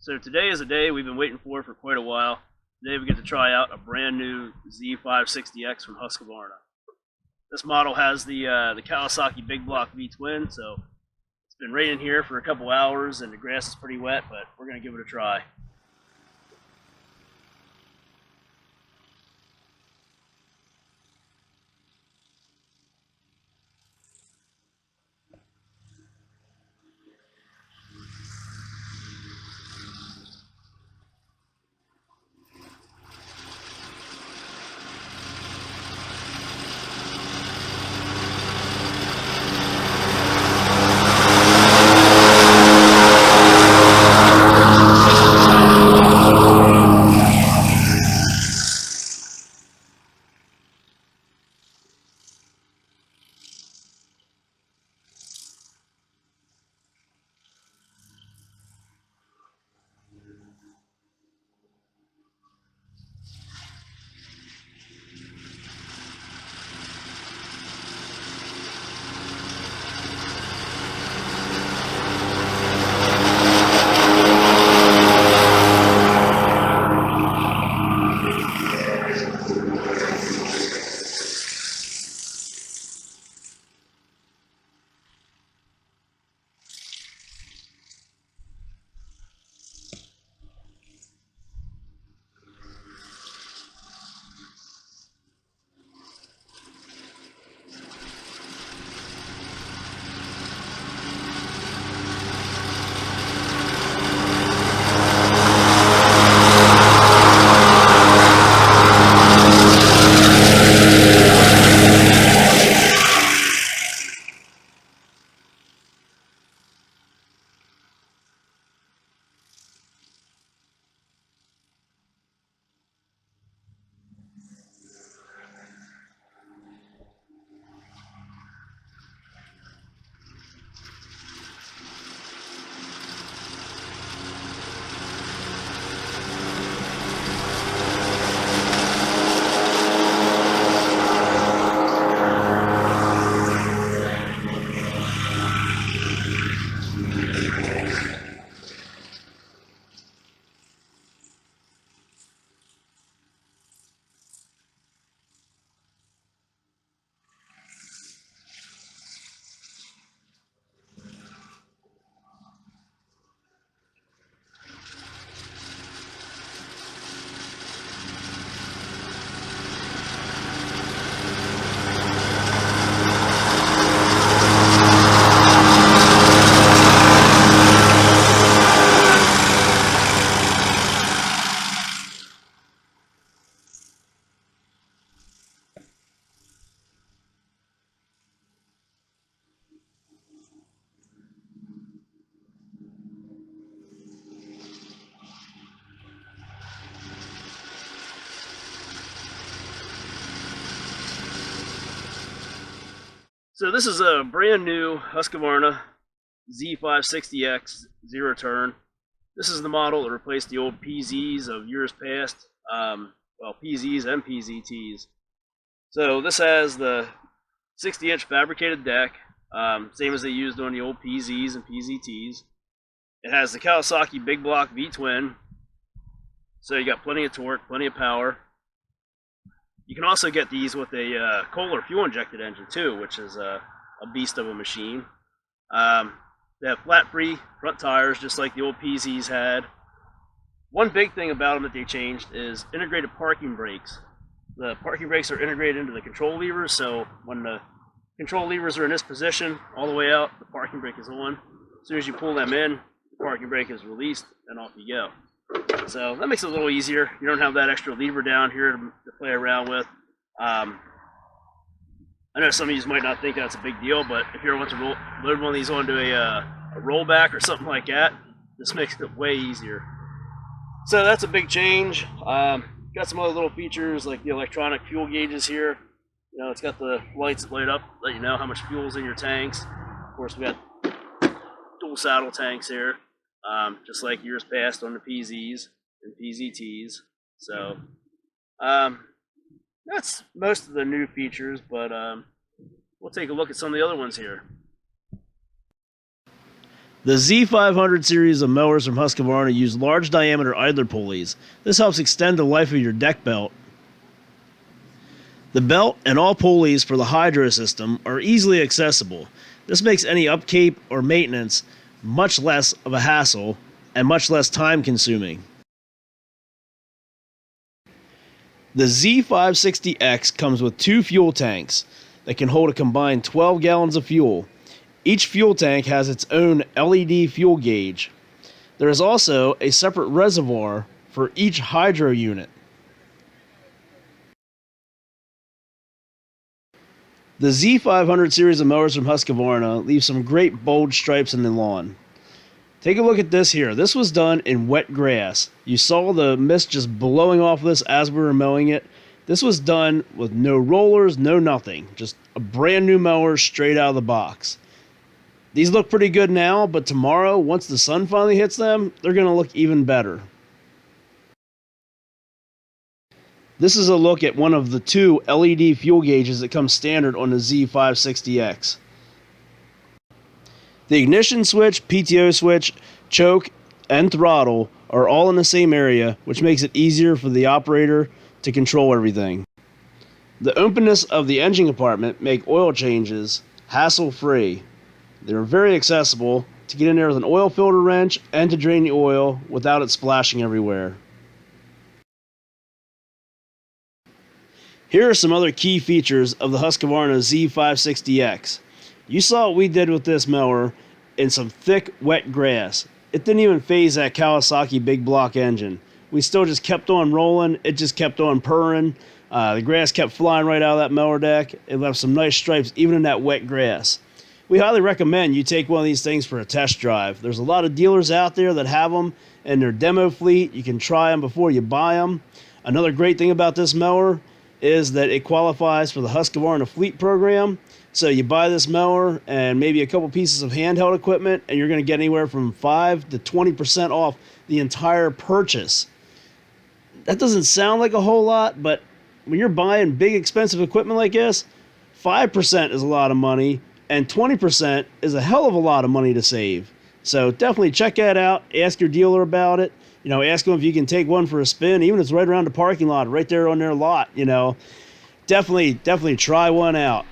So today is a day we've been waiting for quite a while. Today we get to try out a brand new Z560X from Husqvarna. This model has the Kawasaki big block V-twin, so it's been raining here for a couple hours and the grass is pretty wet, but we're going to give it a try. So this is a brand new Husqvarna Z560X zero turn. This is the model that replaced the old PZs of years past, well, PZs and PZTs. So this has the 60-inch fabricated deck, same as they used on the old PZs and PZTs. It has the Kawasaki big block V-twin, so you got plenty of torque, plenty of power. You can also get these with a Kohler fuel-injected engine too, which is a beast of a machine. They have flat-free front tires, just like the old PZs had. One big thing about them that they changed is integrated parking brakes. The parking brakes are integrated into the control levers, so when the control levers are in this position, all the way out, the parking brake is on. As soon as you pull them in, the parking brake is released, and off you go. So that makes it a little easier. You don't have that extra lever down here to play around with. I know some of you might not think that's a big deal, but if you ever want to load one of these onto a rollback or something like that, this makes it way easier. So that's a big change. Got some other little features like the electronic fuel gauges here. You know, it's got the lights that light up, let you know how much fuel is in your tanks. Of course, we got dual saddle tanks here. Just like years past on the PZs and PZTs. So that's most of the new features, but we'll take a look at some of the other ones here. The Z500 series of mowers from Husqvarna use large diameter idler pulleys. This helps extend the life of your deck belt. The belt and all pulleys for the hydro system are easily accessible. This makes any upkeep or maintenance much less of a hassle and much less time consuming. The Z560X comes with 2 fuel tanks that can hold a combined 12 gallons of fuel. Each fuel tank has its own LED fuel gauge. There is also a separate reservoir for each hydro unit. The Z500 series of mowers from Husqvarna leave some great bold stripes in the lawn. Take a look at this here. This was done in wet grass. You saw the mist just blowing off this as we were mowing it. This was done with no rollers, no nothing. Just a brand new mower straight out of the box. These look pretty good now, but tomorrow, once the sun finally hits them, they're going to look even better. This is a look at one of the 2 LED fuel gauges that come standard on the Z560X. The ignition switch, PTO switch, choke, and throttle are all in the same area, which makes it easier for the operator to control everything. The openness of the engine compartment make oil changes hassle-free. They're very accessible to get in there with an oil filter wrench and to drain the oil without it splashing everywhere. Here are some other key features of the Husqvarna Z560X. You saw what we did with this mower in some thick, wet grass. It didn't even phase that Kawasaki big block engine. We still just kept on rolling. It just kept on purring. The grass kept flying right out of that mower deck. It left some nice stripes even in that wet grass. We highly recommend you take one of these things for a test drive. There's a lot of dealers out there that have them in their demo fleet. You can try them before you buy them. Another great thing about this mower is that it qualifies for the Husqvarna Fleet Program. So you buy this mower and maybe a couple pieces of handheld equipment, and you're going to get anywhere from 5 to 20% off the entire purchase. That doesn't sound like a whole lot, but when you're buying big expensive equipment like this, 5% is a lot of money, and 20% is a hell of a lot of money to save. So definitely check that out. Ask your dealer about it. Ask them if you can take one for a spin, even if it's right around the parking lot, right there on their lot. Definitely try one out.